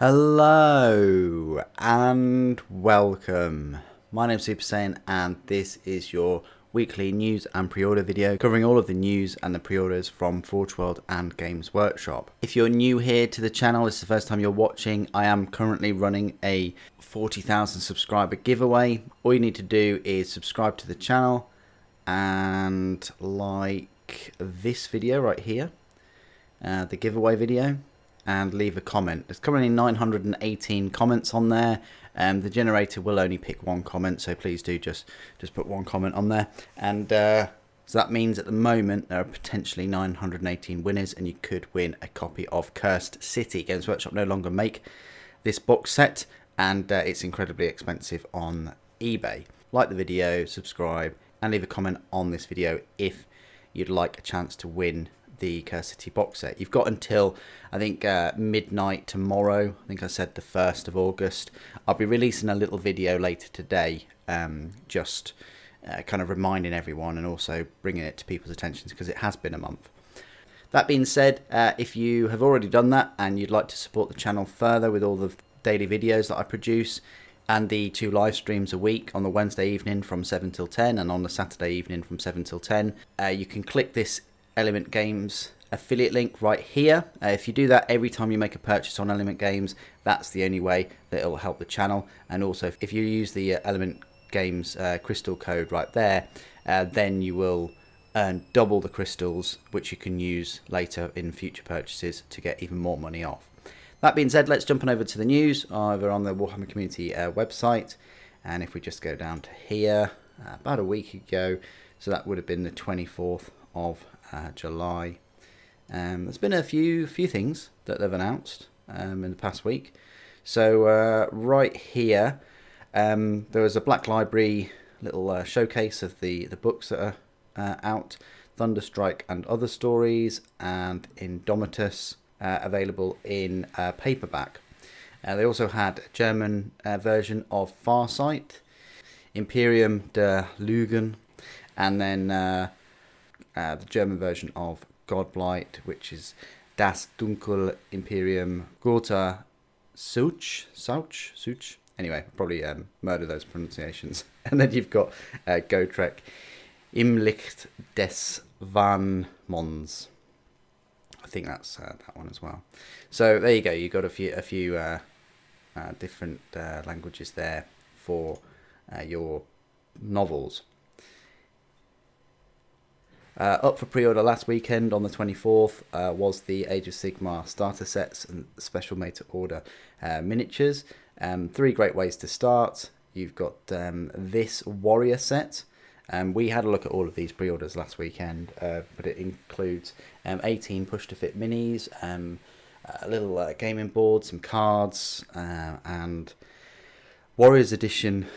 Hello and welcome. My name's Super Saiyan and this is your weekly news and pre-order video covering all of the news and the pre-orders from Forge World and Games Workshop. If you're new here to the channel, this is the first time you're watching, I am currently running a 40,000 subscriber giveaway. All you need to do is subscribe to the channel and like this video right here, the giveaway video, and leave a comment. There's currently 918 comments on there. The generator will only pick one comment, so please do just put one comment on there. And so that means at the moment there are potentially 918 winners, and you could win a copy of Cursed City. Games Workshop no longer make this box set, and it's incredibly expensive on eBay. Like the video, subscribe, and leave a comment on this video if you'd like a chance to win the Cursed City box set. You've got until I think midnight tomorrow. I think I said the 1st of August. I'll be releasing a little video later today, just kind of reminding everyone and also bringing it to people's attentions because it has been a month. That being said, if you have already done that and you'd like to support the channel further with all the daily videos that I produce and the 2 live streams a week on the Wednesday evening from 7 till 10 and on the Saturday evening from 7 till 10, you can click this Element Games affiliate link right here. If you do that every time you make a purchase on Element Games, that's the only way that it'll help the channel. And also if you use the Element Games crystal code right there, then you will earn double the crystals, which you can use later in future purchases to get even more money off. That being said, let's jump on over to the news over on the Warhammer community website. And if we just go down to here, about a week ago, so that would have been the 24th of July. There's been a few things that they've announced in the past week. So right here, there was a Black Library little showcase of the books that are out, Thunderstrike and Other Stories, and Indomitus, available in paperback. They also had a German version of Farsight, Imperium der Lügen, and then the German version of Godblight, which is Das Dunkel Imperium Gotha Such. Anyway, probably murder those pronunciations. And then you've got Gotrek Im Licht des Vanmons. I think that's that one as well. So there you go. You've got a few different languages there for your novels. Up for pre-order last weekend on the 24th was the Age of Sigmar starter sets and special made to order miniatures. 3 great ways to start. You've got this warrior set. We had a look at all of these pre-orders last weekend, but it includes 18 push-to-fit minis, a little gaming board, some cards, and Warriors Edition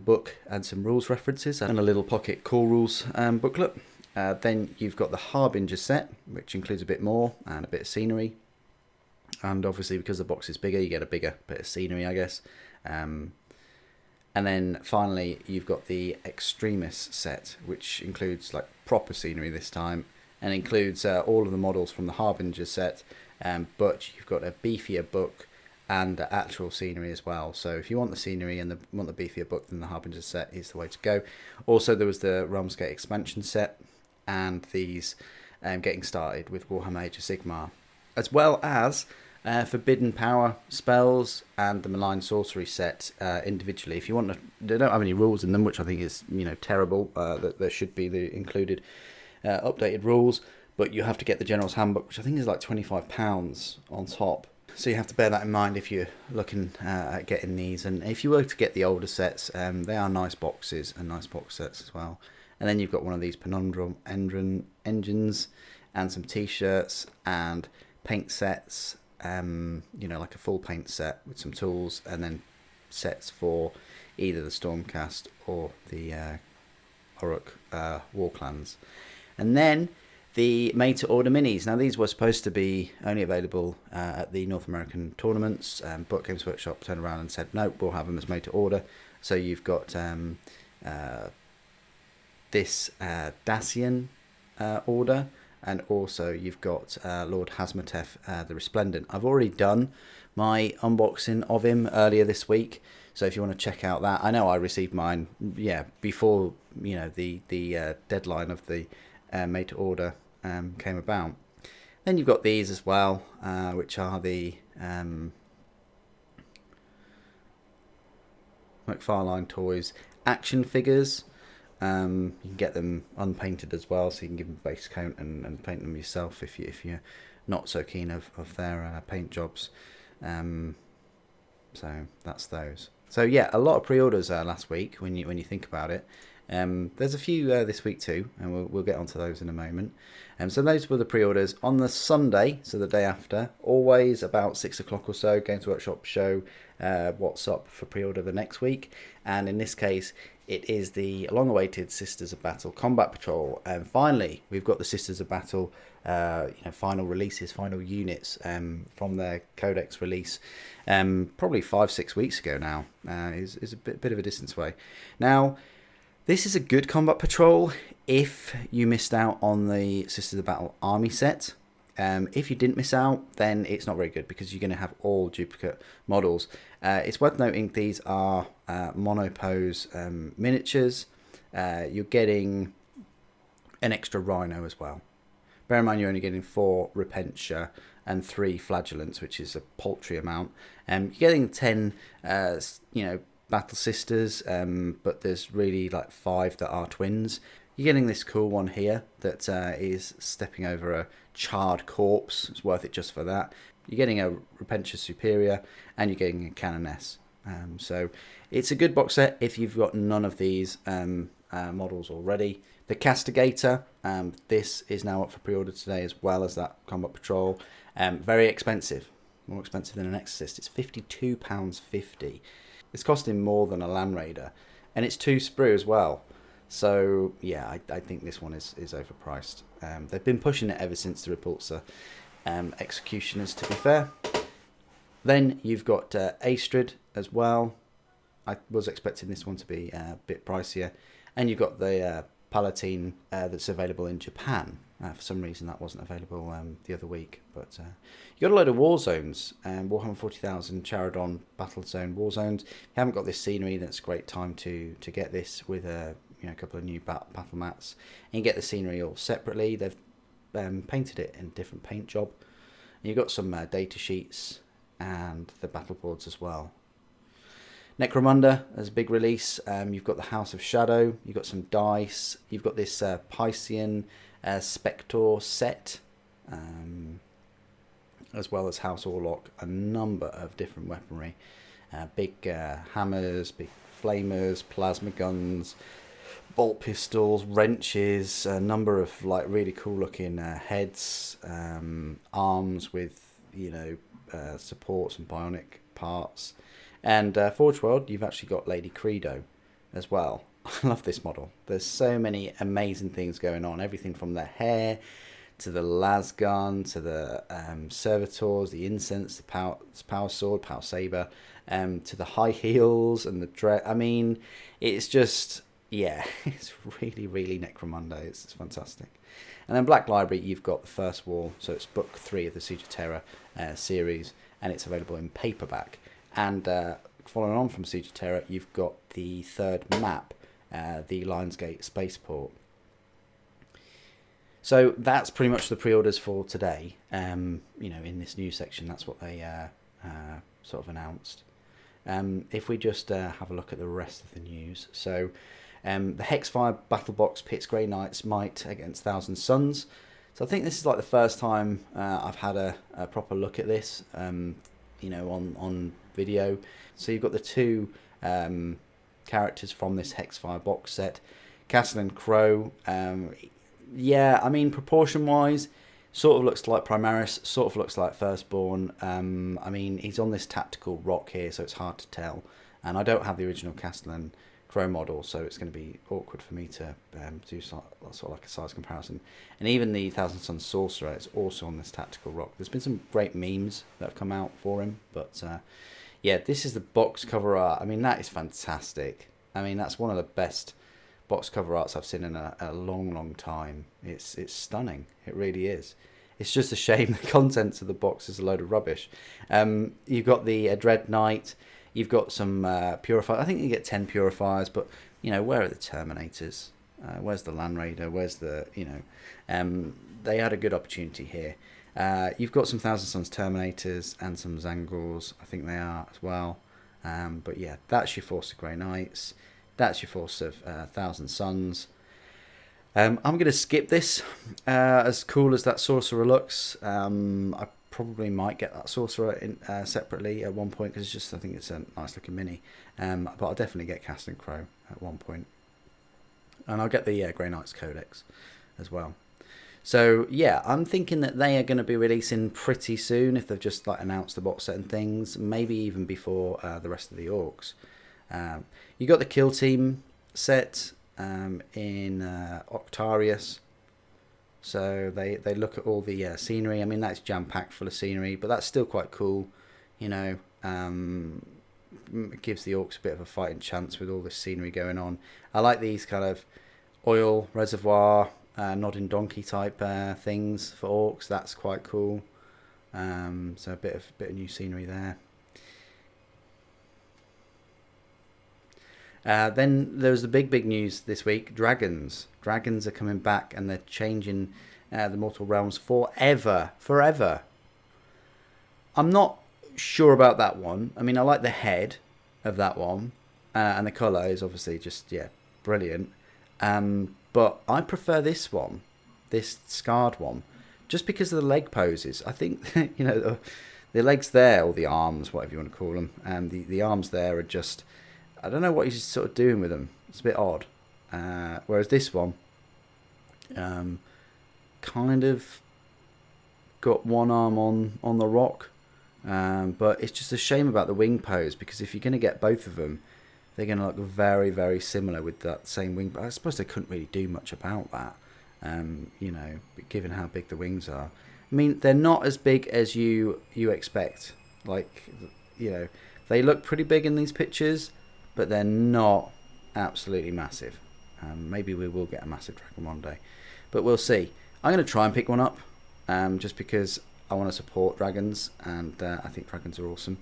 book and some rules references, and a little pocket core rules booklet. Then you've got the Harbinger set, which includes a bit more and a bit of scenery. And obviously because the box is bigger, you get a bigger bit of scenery, I guess. And then finally, you've got the Extremis set, which includes like proper scenery this time, and includes all of the models from the Harbinger set, but you've got a beefier book and actual scenery as well. So if you want the scenery and want the beefier book, then the Harbinger set is the way to go. Also, there was the Realmsgate expansion set, and these getting started with Warhammer Age of Sigmar, as well as Forbidden Power spells and the Malign Sorcery set individually. If you want to, they don't have any rules in them, which I think is terrible. That there should be the included updated rules, but you have to get the General's Handbook, which I think is like £25 on top. So you have to bear that in mind if you're looking at getting these. And if you were to get the older sets, they are nice boxes and nice box sets as well. And then you've got one of these Penumbrum engines and some t-shirts and paint sets, like a full paint set with some tools, and then sets for either the Stormcast or the Orruk War Clans. And then the made-to-order minis. Now, these were supposed to be only available at the North American tournaments, but Games Workshop turned around and said, no, we'll have them as made-to-order. So you've got this Dacian order, and also you've got Lord Hazmatef the Resplendent. I've already done my unboxing of him earlier this week, so if you want to check out that, I know I received mine before the deadline of the made to order came about. Then you've got these as well, which are the McFarlane Toys action figures. You can get them unpainted as well, so you can give them a base coat and paint them yourself if you're not so keen of their paint jobs. So that's those. So yeah, a lot of pre-orders last week when you think about it. There's a few this week too, and we'll get onto those in a moment. So those were the pre-orders on the Sunday, so the day after. Always about 6 o'clock or so, Games Workshop show what's up for pre-order the next week, and in this case it is the long-awaited Sisters of Battle Combat Patrol. And finally we've got the Sisters of Battle final releases, final units from their Codex release, probably 5-6 weeks ago now. Is a bit of a distance away now. This is a good Combat Patrol if you missed out on the Sisters of Battle army set. If you didn't miss out, then it's not very good because you're going to have all duplicate models. It's worth noting these are monopose miniatures. You're getting an extra Rhino as well. Bear in mind you're only getting 4 Repentia and 3 Flagellants, which is a paltry amount. You're getting 10 Battle Sisters, but there's really like 5 that are twins. You're getting this cool one here that is stepping over a charred corpse. It's worth it just for that. You're getting a Repentia Superior, and you're getting a Canoness. So it's a good box set if you've got none of these models already. The Castigator, this is now up for pre-order today, as well as that Combat Patrol. Very expensive, more expensive than an Exorcist. It's £52.50. It's costing more than a Land Raider, and it's 2 sprue as well. So yeah, I think this one is overpriced. They've been pushing it ever since the Repulsor Executioners, to be fair. Then you've got Astrid as well. I was expecting this one to be a bit pricier. And you've got the Palatine that's available in Japan. For some reason that wasn't available the other week. But you got a load of war zones. Warhammer 40,000 Charadon Battle Zone war zones. If you haven't got this scenery, then it's a great time to get this with a couple of new battle mats. And you get the scenery all separately. They've painted it in a different paint job. And you've got some data sheets and the battle boards as well. Necromunda as a big release. You've got the House of Shadow. You've got some dice. You've got this Piscean Spectre set, as well as House Orlok. A number of different weaponry. Big hammers, big flamers, plasma guns, bolt pistols, wrenches. A number of like really cool looking heads, arms with supports and bionic parts. And Forge World, you've actually got Lady Credo as well. I love this model. There's so many amazing things going on. Everything from the hair to the lasgun to the servitors, the incense, the power sword, power saber, to the high heels and the dress. I mean, it's just, yeah, it's really, really Necromunda. It's fantastic. And then Black Library, you've got the first wall. So it's book 3 of the Siege of Terror series, and it's available in paperback. And following on from Siege of Terror, you've got the third map, the Lionsgate Spaceport. So that's pretty much the pre-orders for today. In this news section, that's what they sort of announced. If we just have a look at the rest of the news. So the Hexfire Battle Box pits Grey Knights Might against Thousand Suns. So I think this is like the first time I've had a proper look at this, on video. So you've got the 2 characters from this Hexfire box set, Castle and Crow. Yeah, I mean, proportion wise, sort of looks like Primaris, sort of looks like Firstborn. I mean, he's on this tactical rock here, so it's hard to tell. And I don't have the original Castle and Crow model, so it's going to be awkward for me to do sort of like a size comparison. And even the Thousand Suns Sorcerer is also on this tactical rock. There's been some great memes that have come out for him, but yeah, this is the box cover art. I mean, that is fantastic. I mean, that's one of the best box cover arts I've seen in a long time. It's stunning. It really is. It's just a shame the contents of the box is a load of rubbish. You've got the Dread Knight. You've got some purifiers. I think you get 10 purifiers, but where are the Terminators? Where's the Land Raider? Where's the they had a good opportunity here. You've got some Thousand Suns Terminators and some Zangors. I think they are as well. But yeah, that's your force of Grey Knights. That's your force of Thousand Suns. I'm going to skip this. As cool as that Sorcerer looks, I probably might get that Sorcerer in, separately at one point, because I think it's a nice looking mini. But I'll definitely get Casting Crow at one point. And I'll get the Grey Knights Codex as well. So yeah, I'm thinking that they are going to be releasing pretty soon, if they've just announced the box set and things, maybe even before the rest of the Orcs. You got the Kill Team set in Octarius. So they look at all the scenery. I mean, that's jam-packed full of scenery, but that's still quite cool. It gives the Orcs a bit of a fighting chance with all this scenery going on. I like these kind of oil reservoir, nodding donkey type things for Orcs. That's quite cool. So a bit of new scenery there. Then there's the big news this week. Dragons are coming back, and they're changing the Mortal Realms forever. I'm not sure about that one. I mean, I like the head of that one, and the colour is obviously just brilliant. But I prefer this one, this scarred one, just because of the leg poses. I think the legs there, or the arms, whatever you want to call them, and the arms there are just, I don't know what he's sort of doing with them. It's a bit odd. Whereas this one, kind of got one arm on the rock. But it's just a shame about the wing pose, because if you're going to get both of them, they're going to look very, very similar with that same wing. But I suppose they couldn't really do much about that, given how big the wings are. I mean, they're not as big as you expect. They look pretty big in these pictures, but they're not absolutely massive. Maybe we will get a massive dragon one day, but we'll see. I'm going to try and pick one up, just because I want to support dragons, and I think dragons are awesome.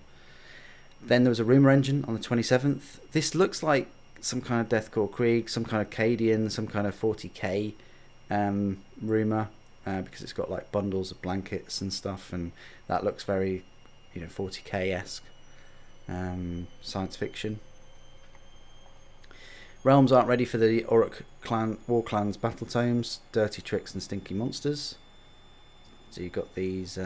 Then there was a rumour engine on the 27th. This looks like some kind of Deathcore Krieg, some kind of Cadian, some kind of 40k rumour, because it's got bundles of blankets and stuff, and that looks very 40k-esque science fiction. Realms aren't ready for the Orc War Clans battle tomes, Dirty Tricks and Stinky Monsters. So you've got these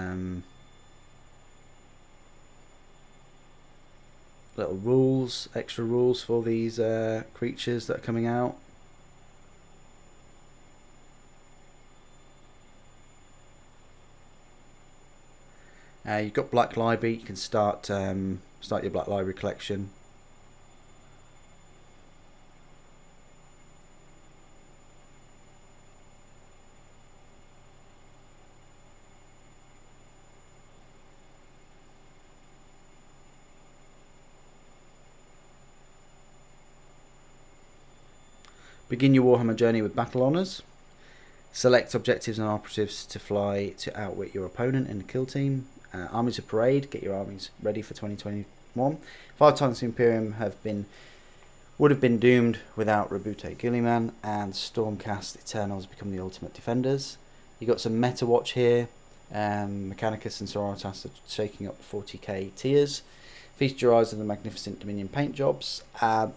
little rules, extra rules for these creatures that are coming out. You've got Black Library. You can start your Black Library collection. Begin your Warhammer journey with battle honours. Select objectives and operatives to fly to outwit your opponent in the kill team. Armies of Parade, get your armies ready for 2021. 5 times the Imperium would have been doomed without Rabute Guilliman, and Stormcast Eternals become the ultimate defenders. You got some meta watch here. Mechanicus and Sororitas are shaking up the 40k tiers. Feast your eyes on the magnificent Dominion paint jobs.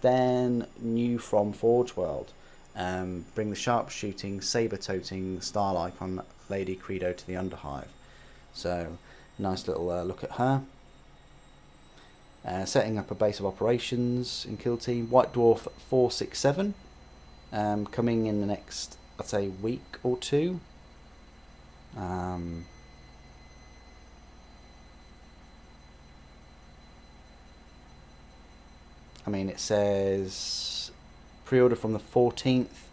Then new from Forge World. Bring the sharpshooting, saber-toting style icon Lady Credo to the Underhive. So, nice little look at her. Setting up a base of operations in Kill Team. White Dwarf 467. Coming in the next, I'd say, week or two. I mean, it says pre-order from the 14th,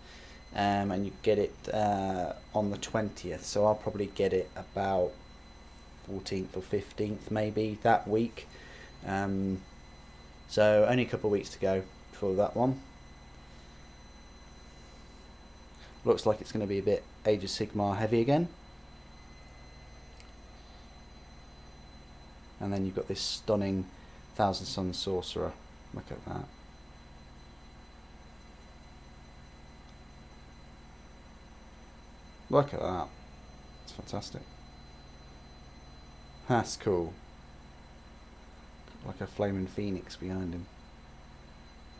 and you get it on the 20th, so I'll probably get it about 14th or 15th maybe that week. So only a couple of weeks to go for that one. Looks like it's going to be a bit Age of Sigmar heavy again. And then you've got this stunning Thousand Sun Sorcerer. Look at that. Look at that. It's fantastic. That's cool. Like a flaming phoenix behind him.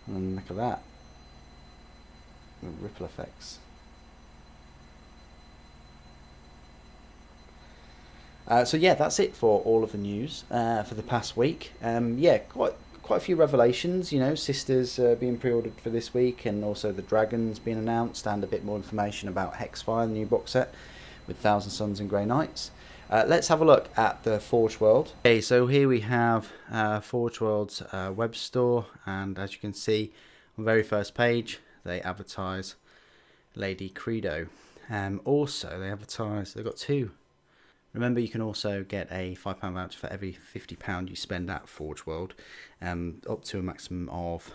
And look at that. The ripple effects. So yeah, that's it for all of the news for the past week. Yeah, quite a few revelations. You know, Sisters being pre-ordered for this week, and also the Dragons being announced, and a bit more information about Hexfire, the new box set with Thousand Suns and Grey Knights. Let's have a look at the Forge World. Okay, so here we have Forge World's web store, and as you can see on the very first page, they advertise Lady Credo. Also, they advertise, they've got two. Remember, you can also get a £5 voucher for every £50 you spend at Forge World, up to a maximum of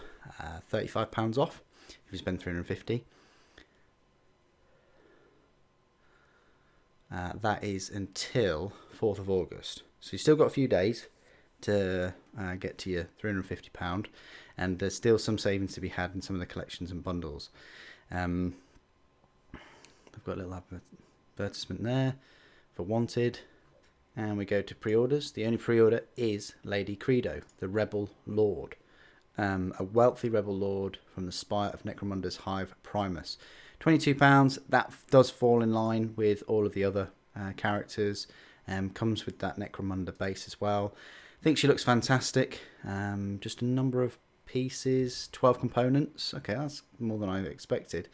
£35 off if you spend $350. That is until 4th of August. So you've still got a few days to get to your £350, and there's still some savings to be had in some of the collections and bundles. I've got a little advertisement there for Wanted, and we go to pre-orders. The only pre-order is Lady Credo, the Rebel Lord, a wealthy Rebel Lord from the Spire of Necromunda's Hive Primus. £22. That does fall in line with all of the other characters. Comes with that Necromunda base as well. I think she looks fantastic. Just a number of pieces, 12 components. Okay, that's more than I expected.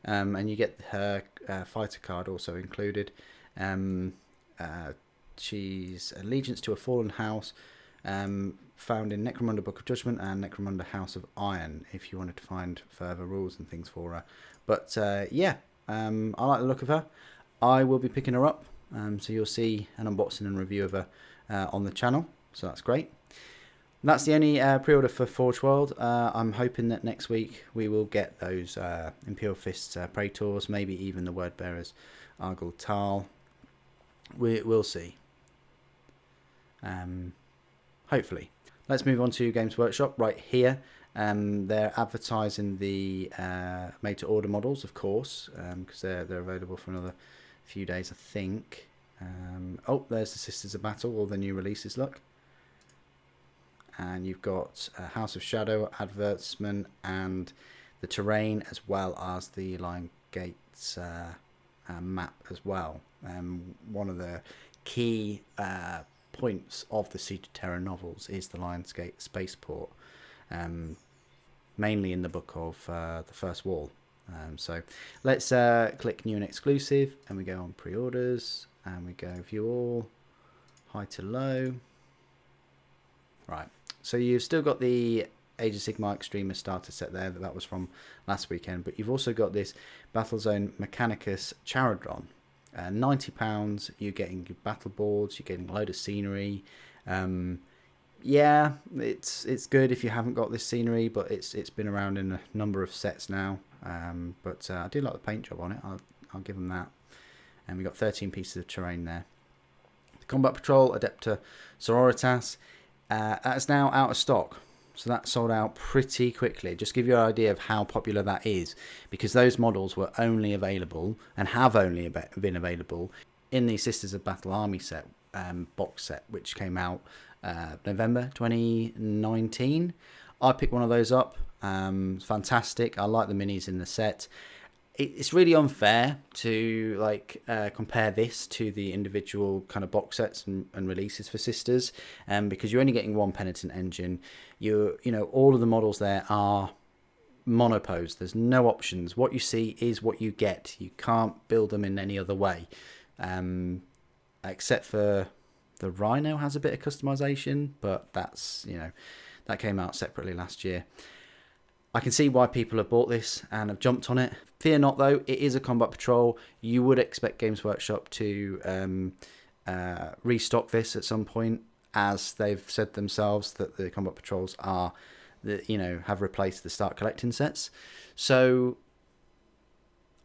And you get her fighter card also included. She's allegiance to a fallen house, found in Necromunda Book of Judgment and Necromunda House of Iron, if you wanted to find further rules and things for her. But yeah, I like the look of her. I will be picking her up, so you'll see an unboxing and review of her on the channel, so that's great. That's the only pre-order for Forge World. I'm hoping that next week we will get those Imperial Fists Praetors, maybe even the Word Bearers Argyle Tal. We'll see. Hopefully. Let's move on to Games Workshop right here. They're advertising the made-to-order models, of course, because they're available for another few days, I think. Oh, there's the Sisters of Battle, all the new releases, look. And you've got House of Shadow advertisement and the terrain, as well as the Lionsgate map as well. One of the key points of the Siege of Terror novels is the Lionsgate Spaceport, mainly in the book of the First Wall. So let's click New and Exclusive, and we go on Pre-orders, and we go View All, High to Low. Right, so you've still got the Age of Sigmar Extremis starter set there, that was from last weekend, but you've also got this Battlezone Mechanicus Charadon. £90, you're getting your battle boards, you're getting a load of scenery. Yeah, it's good if you haven't got this scenery, but it's been around in a number of sets now. But I do like the paint job on it, I'll give them that. And we've got 13 pieces of terrain there. The Combat Patrol Adepta Sororitas, that's now out of stock. So that sold out pretty quickly. Just give you an idea of how popular that is, because those models were only available and have only been available in the Sisters of Battle Army set box set, which came out November 2019. I picked one of those up. It's fantastic. I like the minis in the set. It's really unfair to compare this to the individual kind of box sets and releases for Sisters, because you're only getting one Penitent engine. You know all of the models there are monopose. There's no options. What you see is what you get. You can't build them in any other way, except for the Rhino has a bit of customization, but that's, you know, that came out separately last year. I can see why people have bought this and have jumped on it. Fear not, though, it is a Combat Patrol. You would expect Games Workshop to restock this at some point, as they've said themselves that the Combat Patrols are, have replaced the Start Collecting sets. So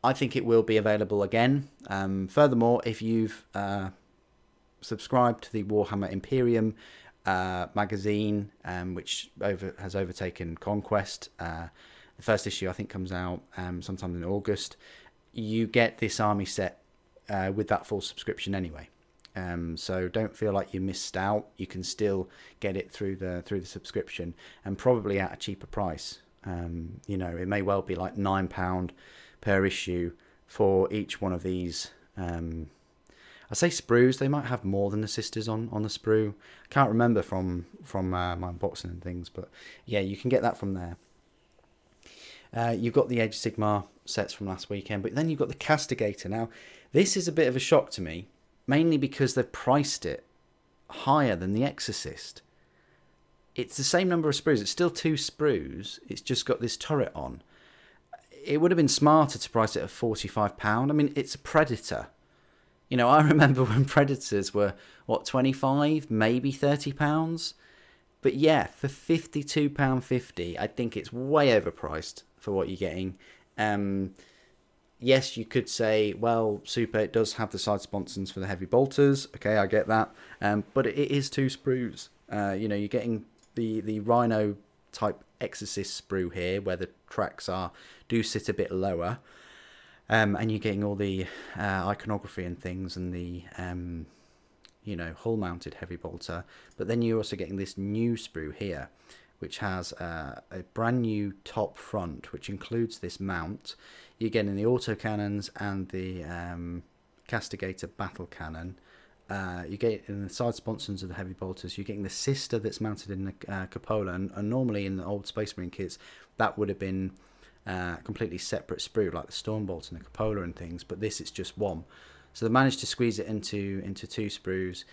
I think it will be available again. Furthermore, if you've subscribed to the Warhammer Imperium magazine, which has overtaken Conquest, the first issue I think comes out sometime in August, you get this army set with that full subscription anyway. So don't feel like you missed out. You can still get it through the subscription, and probably at a cheaper price. You know, it may well be like £9 per issue for each one of these. I say sprues. They might have more than the sisters on the sprue. I can't remember from my unboxing and things, but yeah, you can get that from there. You've got the Age of Sigmar sets from last weekend, but then you've got the Castigator. Now, this is a bit of a shock to me, mainly because they've priced it higher than the Exorcist. It's the same number of sprues. It's still 2 sprues. It's just got this turret on. It would have been smarter to price it at £45. I mean, it's a Predator. You know, I remember when Predators were, what, 25, maybe £30? But yeah, for £52.50, I think it's way overpriced for what you're getting. Yes, you could say, well, Super, it does have the side sponsons for the heavy bolters. Okay, I get that. But it is 2 sprues. You know, you're getting the Rhino type Exorcist sprue here, where the tracks do sit a bit lower. And you're getting all the iconography and things, and the you know, hull mounted heavy bolter. But then you're also getting this new sprue here, which has a brand new top front, which includes this mount. You're getting the autocannons and the Castigator battle cannon. You get in the side sponsons of the heavy bolters. You're getting the sister that's mounted in the cupola, and normally in the old Space Marine kits, that would have been completely separate sprue, like the Stormbolt and the cupola and things. But this is just one. So they managed to squeeze it into 2 sprues.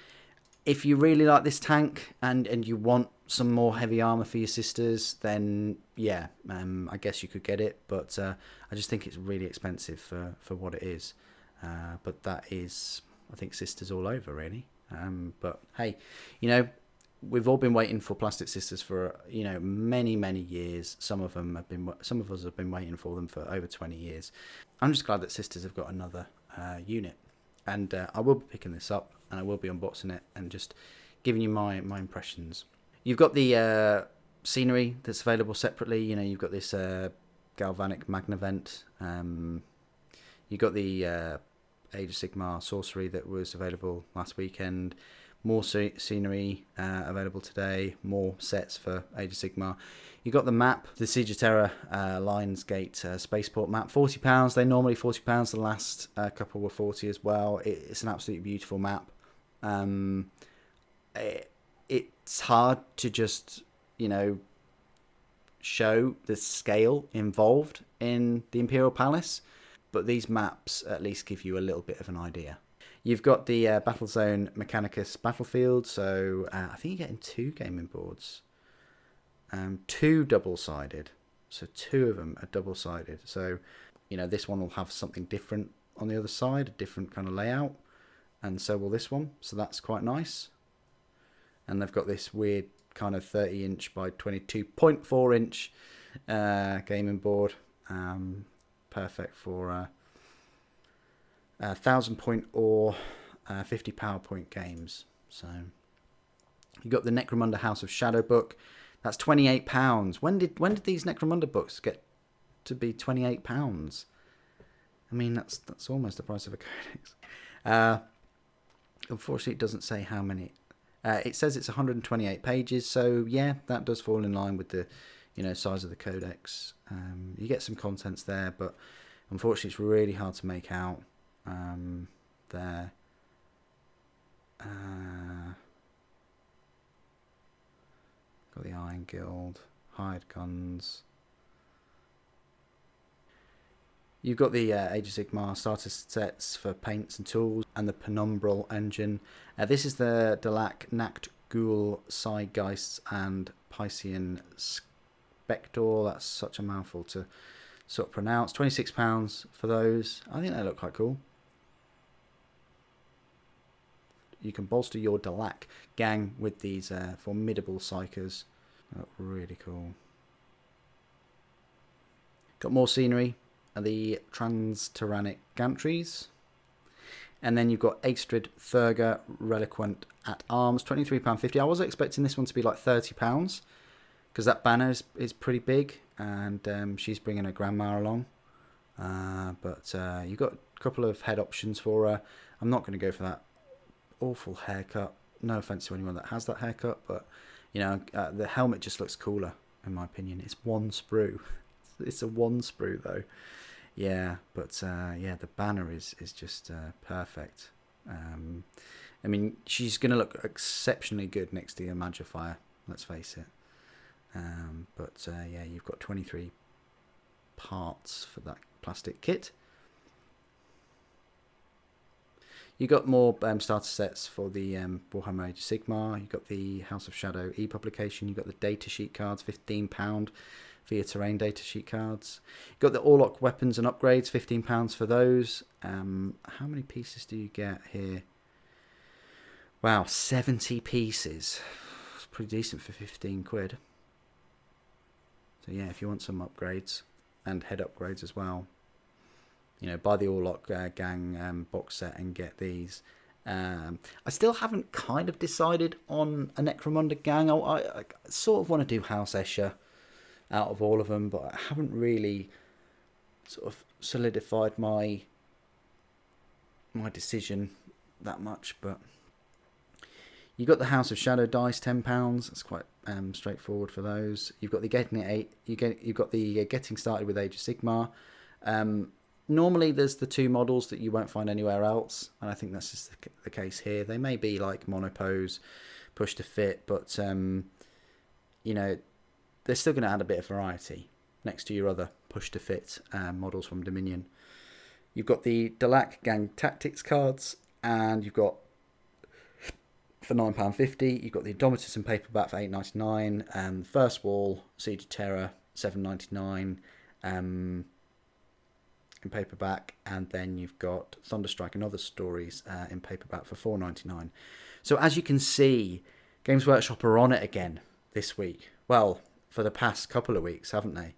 If you really like this tank and you want some more heavy armor for your sisters, then yeah, I guess you could get it. But I just think it's really expensive for what it is. But that is, I think, sisters all over, really. But hey, you know, we've all been waiting for plastic sisters for, you know, many years. Some of us have been waiting for them for over 20 years. I'm just glad that sisters have got another unit, and I will be picking this up, and I will be unboxing it and just giving you my impressions. You've got the scenery that's available separately. You know, you've got this galvanic magnavent. You've got the Age of Sigmar sorcery that was available last weekend. More scenery available today. More sets for Age of Sigmar. You got the map, the Siege of Terror Lionsgate Spaceport map, £40. They're normally £40. The last couple were 40 as well. It's an absolutely beautiful map. It's hard to just, you know, show the scale involved in the Imperial Palace, but these maps at least give you a little bit of an idea. You've got the Battlezone Mechanicus battlefield, so I think you're getting 2 gaming boards. 2 double-sided, so 2 of them are double-sided. So, you know, this one will have something different on the other side, a different kind of layout, and so will this one, so that's quite nice. And they've got this weird kind of 30-inch by 22.4-inch gaming board, perfect for 1,000-point or 50 PowerPoint games. So you got the Necromunda House of Shadow book. That's £28. When did these Necromunda books get to be £28? I mean, that's almost the price of a codex. Unfortunately, it doesn't say how many. It says it's 128 pages. So yeah, that does fall in line with the, you know, size of the codex. You get some contents there, but unfortunately, it's really hard to make out. There. Got the Iron Guild, hired guns. You've got the Age of Sigmar starter sets for paints and tools, and the Penumbral engine. This is the Delaque, Nacht, Ghoul, Zeitgeists, and Piscean Spectre. That's such a mouthful to sort of pronounce. £26 for those. I think they look quite cool. You can bolster your Delaque gang with these formidable psychers. They look really cool. Got more scenery are the Trans-Tyrannic Gantries. And then you've got Astrid Thurga Reliquant at Arms, £23.50. I was expecting this one to be like £30 because that banner is pretty big, and she's bringing her grandma along. But you've got a couple of head options for her. I'm not going to go for that awful haircut. No offense to anyone that has that haircut, but you know, the helmet just looks cooler in my opinion. It's one sprue. It's a one sprue though. Yeah, but yeah, the banner is just perfect. I mean, she's going to look exceptionally good next to the Magifier, let's face it. But yeah, you've got 23 parts for that plastic kit. You got more starter sets for the Warhammer Age of Sigmar. You got the House of Shadow e-publication. You got the data sheet cards, £15 for your terrain data sheet cards. You got the Orlok weapons and upgrades, £15 for those. How many pieces do you get here? Wow, 70 pieces. It's pretty decent for 15 quid. So yeah, if you want some upgrades and head upgrades as well, you know, buy the Orlok gang box set and get these. I still haven't kind of decided on a Necromunda gang. I sort of want to do House Escher out of all of them, but I haven't really sort of solidified my decision that much. But you got the House of Shadow dice, £10. That's quite straightforward for those. You've got the you've got the getting started with Age of Sigmar. Normally there's the two models that you won't find anywhere else, and I think that's just the case here. They may be like monopose, push to fit, but you know, they're still going to add a bit of variety next to your other push to fit models from Dominion. You've got the Delaque Gang Tactics cards, and you've got for £9.50. You've got the Indomitus in paperback for £8.99, and First Wall Siege of Terror £7.99 in paperback, and then you've got Thunderstrike and Other Stories in paperback for £4.99. So as you can see, Games Workshop are on it again this week. Well, for the past couple of weeks, haven't they?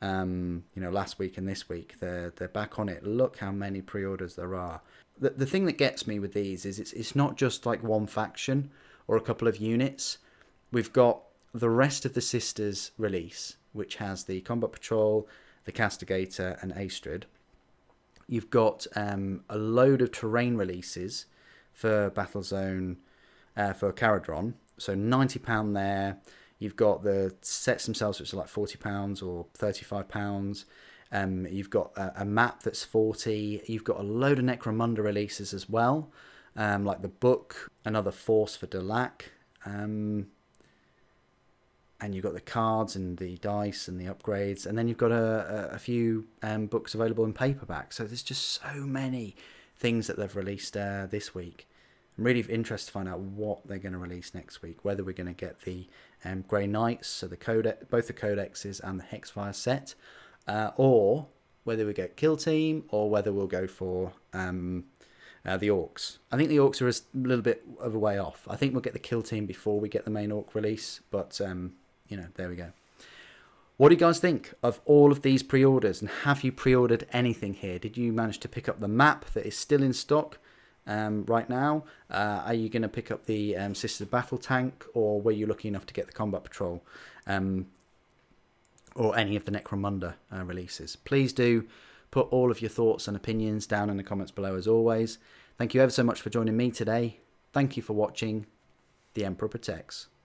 You know, last week and this week, they're back on it. Look how many pre-orders there are. The thing that gets me with these is it's not just like one faction or a couple of units. We've got the rest of the Sisters release, which has the Combat Patrol, the Castigator, and Astrid. You've got a load of terrain releases for Battlezone, for Charadon, so £90 there. You've got the sets themselves, which are like £40 or £35. You've got a map that's £40. You've got a load of Necromunda releases as well, like the book, another Force for Delaque. And you've got the cards and the dice and the upgrades, and then you've got a few books available in paperback. So there's just so many things that they've released this week. I'm really interested to find out what they're going to release next week, whether we're going to get the Grey Knights, so the both the Codexes and the Hexfire set, or whether we get Kill Team, or whether we'll go for the Orcs. I think the Orcs are a little bit of a way off. I think we'll get the Kill Team before we get the main Orc release, but you know, there we go. What do you guys think of all of these pre-orders, and have you pre-ordered anything here? Did you manage to pick up the map that is still in stock right now? Are you going to pick up the Sisters Battle Tank, or were you lucky enough to get the Combat Patrol or any of the Necromunda releases? Please do put all of your thoughts and opinions down in the comments below as always. Thank you ever so much for joining me today. Thank you for watching. The Emperor Protects.